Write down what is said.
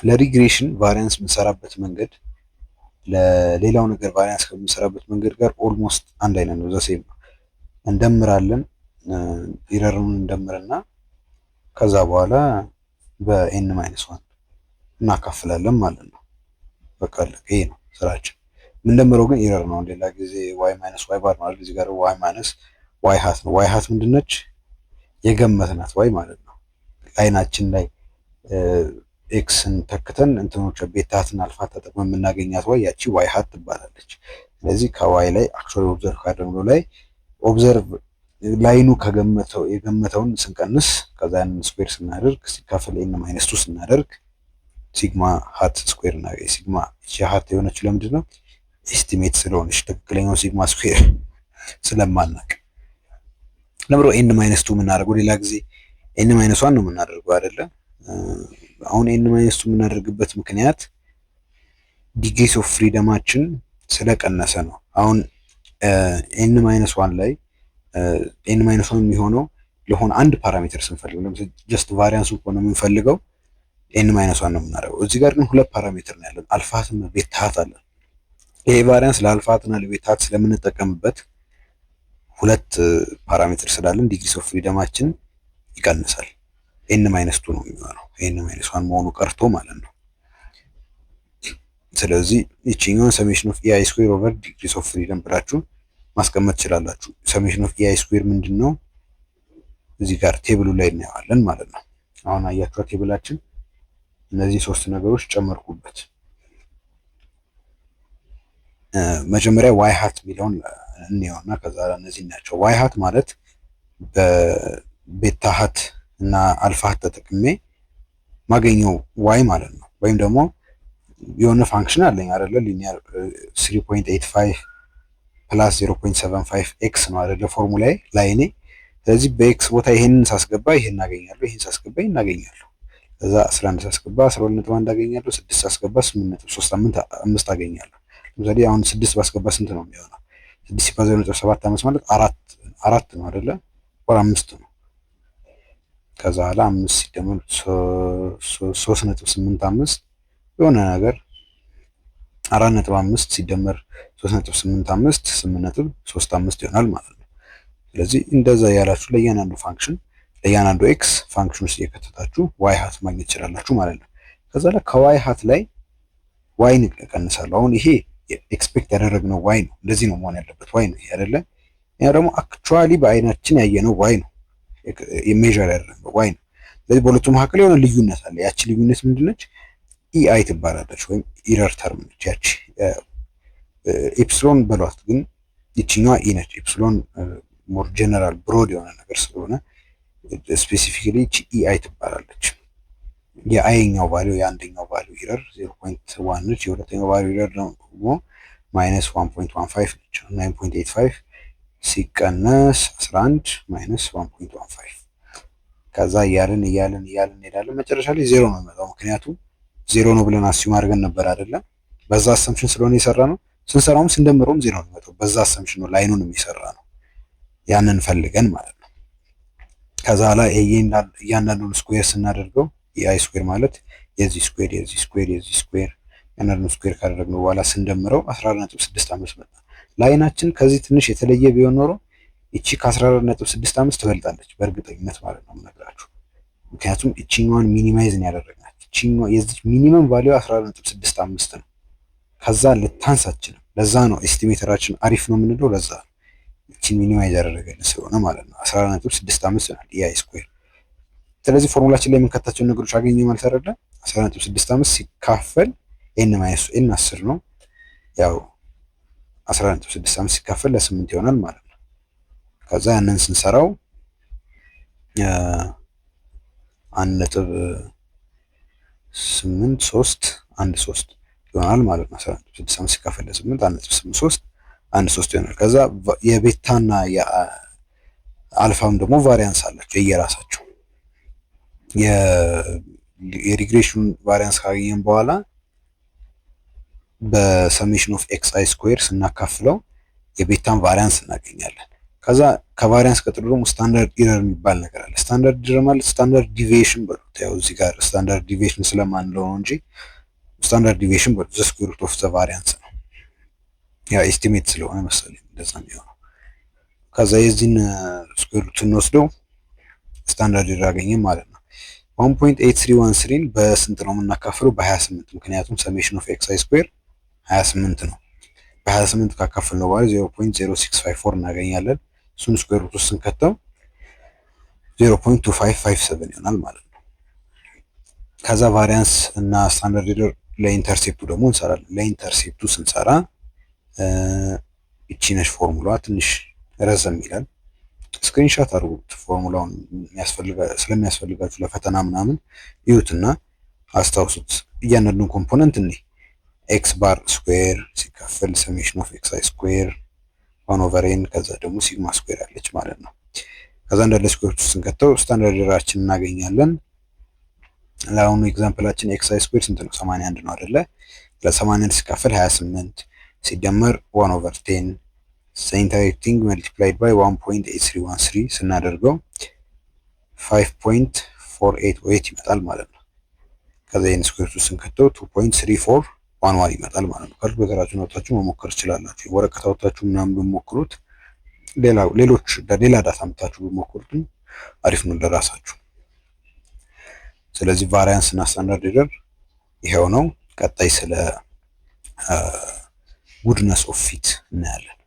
ለሪግሬሽን ቫሪያንስ የምንሰራበት መንገድ ለሌላው ነገር ቫሪያንስ ከምንሰራበት መንገድ ጋር ኦልሞስት አንድ አይነት ነው። ዘሴም ነው። እንደምራለን ኢረሩን እንደምርና ከዛ በኋላ በኤን ማይነስ ዋን እናካፍላለን ማለት ነው። በቃ ይሄ ነው ስራችን። የምንደምረው ግን ኢረር ነው። ሌላ ጊዜ ዋይ ማይነስ ዋይ ባር ማለት እዚህ ጋር ዋይ ማይነስ ዋይ ሀት ነው። ዋይ ሀት ምንድነች? የገመትናት ዋይ ማለት ነው። ላይናችን ላይ ኤክስን ተክተን እንትኖች ቤታትን አልፋ ተጠቅመን የምናገኛት ዋይ ያቺ ዋይ ሀት ትባላለች። ስለዚህ ከዋይ ላይ አክቹዋሊ ኦብዘርቭ ካደረግነው ላይ ኦብዘርቭ ላይኑ የገመተውን ስንቀንስ ከዛ ያንን ስኩዌር ስናደርግ ሲካፈል ኤን ማይነስ ቱ ስናደርግ ሲግማ ሀት ስኩዌር እናገኝ። ሲግማ እቺ ሀት የሆነችው ለምንድን ነው? ኤስቲሜት ስለሆነች ትክክለኛው ሲግማ ስኩዌር ስለማናቅ። ለምሮ ኤን ማይነስ ቱ የምናደርገው ሌላ ጊዜ ኤን ማይነስ ዋን ነው የምናደርገው አይደለ? አሁን ኤን ማይነስ ቱ የምናደርግበት ምክንያት ዲግሪስ ኦፍ ፍሪደማችን ስለቀነሰ ነው። አሁን ኤን ማይነስ ዋን ላይ ኤን ማይነስ ዋን የሚሆነው ለሆነ አንድ ፓራሜትር ስንፈልግ ለምሳሌ ጀስት ቫሪያንሱ ከሆነ የምንፈልገው ኤን ማይነስ ዋን ነው የምናደርገው። እዚህ ጋር ግን ሁለት ፓራሜትር ነው ያለን፣ አልፋትና ቤታሃት አለ። ይሄ ቫሪያንስ ለአልፋትና ለቤታሃት ስለምንጠቀምበት ሁለት ፓራሜትር ስላለን ዲግሪስ ኦፍ ፍሪደማችን ይቀንሳል። ኤን ማይነስ ቱ ነው የሚሆነው ኤን ማይነስ ዋን መሆኑ ቀርቶ ማለት ነው። ስለዚህ ይችኛውን ሰሜሽን ኦፍ ኢአይ ስኩዌር ኦቨር ዲግሪስ ኦፍ ፍሪደም ብላችሁ ማስቀመጥ ትችላላችሁ። ሰሜሽን ኦፍ ኢአይ ስኩዌር ምንድን ነው? እዚህ ጋር ቴብሉ ላይ እናየዋለን ማለት ነው። አሁን አያችኋት ቴብላችን እነዚህ ሶስት ነገሮች ጨመርኩበት። መጀመሪያ ዋይ ሀት የሚለውን እንየውና ከዛ እነዚህ እናያቸው። ዋይ ሀት ማለት በቤታ ሀት እና አልፋ ሀት ተጠቅሜ ማገኘው ዋይ ማለት ነው። ወይም ደግሞ የሆነ ፋንክሽን አለኝ አይደለ? ሊኒየር 3.85 ፕላስ 0.75 ኤክስ ነው አይደለ? ፎርሙላዬ ላይኔ። ስለዚህ በኤክስ ቦታ ይሄንን ሳስገባ ይሄን አገኛለሁ፣ ይሄን ሳስገባ ይሄን አገኛለሁ። ከዛ 11 ሳስገባ 12.1 አገኛለሁ፣ 6 ሳስገባ 8.35 አገኛለሁ። ለምሳሌ አሁን 6 ባስገባ ስንት ነው የሚሆነው? 6 ሲባዛ 0.75 ማለት አራት ነው አይደለ? ወር 5 ነው። ከዛ ኋላ 5 ሲደመር 3.85 የሆነ ነገር 4.5 ሲደመር 3.85 8.35 ይሆናል ማለት ነው። ስለዚህ እንደዛ ያላችሁ ለእያንዳንዱ ፋንክሽን ለእያንዳንዱ ኤክስ ፋንክሽን ውስጥ እየከተታችሁ ዋይ ሀት ማግኘት ትችላላችሁ ማለት ነው። ከዛ ላይ ከዋይ ሀት ላይ ዋይ እንቀንሳለሁ። አሁን ይሄ ኤክስፔክት ያደረግነው ዋይ ነው። እንደዚህ ነው መሆን ያለበት ዋይ ነው አይደለ? ያ ደግሞ አክቹዋሊ በአይናችን ያየነው ዋይ ነው፣ ሜዥር ያደረግነው ዋይ ነው። ስለዚህ በሁለቱ መካከል የሆነ ልዩነት አለ። ያቺ ልዩነት ምንድነች? ኢአይ ትባላለች ወይም ኢረር ተርም ነች። ያቺ ኤፕሲሎን በሏት፣ ግን ይችኛዋ ኢ ነች። ኤፕሲሎን ሞር ጀነራል ብሮድ የሆነ ነገር ስለሆነ ስፔሲፊካሊ ይቺ ኢአይ ትባላለች። የአይኛው ቫልዩ የአንደኛው ቫልዩ ኢረር 0.1 ነች። የሁለተኛው ቫልዩ ኢረር ደግሞ ማይነስ 1.15 ነች። 9.85 ሲቀነስ 11 ማይነስ 1.15 ከዛ እያልን እንሄዳለን። መጨረሻ ላይ ዜሮ ነው የሚመጣው። ምክንያቱም ዜሮ ነው ብለን አስዩም አድርገን ነበር አይደለም? በዛ አሰምሽን ስለሆነ የሰራ ነው። ስንሰራውም ስንደምረውም ዜሮ ነው የሚመጣው። በዛ አሰምሽን ነው ላይኑን የሚሰራ ነው። ያንን ፈልገን ማለት ነው። ከዛ ላይ እያንዳንዱን ስኩዌር ስናደርገው የአይ ስኩዌር ማለት የዚህ ስኩዌር ያንዳንዱን ስኩዌር ካደረግነው በኋላ ስንደምረው 14.65 መጣ። ላይናችን ከዚህ ትንሽ የተለየ ቢሆን ኖሮ እቺ ከ14.65 ትበልጣለች በእርግጠኝነት ማለት ነው የምነግራችሁ። ምክንያቱም እቺኛዋን ሚኒማይዝ ነው ያደረግናት። እቺኛዋ የዚህ ሚኒመም ቫልዩ 14.65 ነው። ከዛ ልታንስ አትችልም። ለዛ ነው ኤስቲሜተራችን አሪፍ ነው የምንለው። ለዛ እቺን ሚኒማይዝ ያደረገልን ስለሆነ ማለት ነው 14.65 ይሆናል የአይ ስኩዌር። ስለዚህ ፎርሙላችን ላይ የምንከታቸው ነገሮች አገኘ ማለት አይደለ? 14.65 ሲካፈል ኤን ማይነስ ኤን 10 ነው። ያው 14.65 ሲካፈል ለ8 ይሆናል ማለት ነው። ከዛ ያንን ስንሰራው 1.8313 ይሆናል ማለት ነው። 14.65 ሲካፈል ለ8 1.8313 ይሆናል። ከዛ የቤታና የአልፋም ደግሞ ቫሪያንስ አላቸው የየራሳቸው። የሪግሬሽን ቫሪያንስ ካገኘን በኋላ በሰሜሽን ኦፍ ኤክስ አይ ስኩዌር ስናካፍለው የቤታን ቫሪያንስ እናገኛለን። ከዛ ከቫሪያንስ ቀጥሎ ደግሞ ስታንዳርድ ኢረር የሚባል ነገር አለ። ስታንዳርድ ኢረር ማለት ስታንዳርድ ዲቪዬሽን በሉት። ያው እዚህ ጋር ስታንዳርድ ዲቪዬሽን ስለማንለው ነው እንጂ ስታንዳርድ ዲቪዬሽን በሉት። ዘ ስኩዌር ሩት ኦፍ ዘ ቫሪያንስ ነው። ያ ኤስቲሜት ስለሆነ መሰለኝ እንደዛ የሚሆነው። ከዛ የዚህን ስኩዌር ሩት እንወስደው ስታንዳርድ ኢረር አገኘን ማለት ነው። 1.8313ን በስንት ነው የምናካፍለው? በ28 ምክንያቱም ሰሜሽን ኦፍ ኤክስ አይ ስኩዌር 28 ነው። በ28 ካካፈልነው በኋላ 0.0654 እናገኛለን። እሱን ስኩዌር ሩት ውስጥ ስንከተው 0.2557 ይሆናል ማለት ነው። ከዛ ቫሪያንስ እና ስታንዳርድ ኢረር ለኢንተርሴፕቱ ደግሞ እንሰራለን። ለኢንተርሴፕቱ ስንሰራ እቺ ነች ፎርሙላዋ፣ ትንሽ ረዘም ይላል። ስክሪንሻት አድርጉት ፎርሙላውን ስለሚያስፈልጋችሁ ለፈተና ምናምን ይዩትና አስታውሱት። እያንዳንዱን ኮምፖነንት እኔ ኤክስ ባር ስኩዌር ሲካፈል ሰሜሽን ኦፍ ኤክስ አይ ስኩዌር 1/n ከዛ ደግሞ ሲግማ ስኩዌር አለች ማለት ነው። ከዛ እንዳለ ስኩዌር ውስጥ ስንከተው ስታንዳርድ ኢረራችን እናገኛለን። ለአሁኑ ኤግዛምፕላችን ኤክስ አይ ስኩዌር ስንት ነው? 81 ነው አይደለ? ለ81 ሲካፈል 28 ሲደመር 1/10 ኢንተሬክቲንግ መልቲፕላይድ ባይ 1.8313 ስናደርገው 5.4808 ይመጣል ማለት ነው። ከዛ ይሄን ስኩዌር ውስጥ ስንከተው 2.3411 ይመጣል ማለት ነው። ካልኩሌተራችሁን አውጥታችሁ መሞከር ትችላላችሁ። ወረቀት አውጥታችሁ ምናምን ብትሞክሩት ሌላ ዳታ አምጥታችሁ ብትሞክሩት አሪፍ ነው ለራሳችሁ። ስለዚህ ቫሪያንስ እና ስታንዳርድ ኢረር ይሄው ነው። ቀጣይ ስለ ጉድነስ ኦፍ ፊት እናያለን።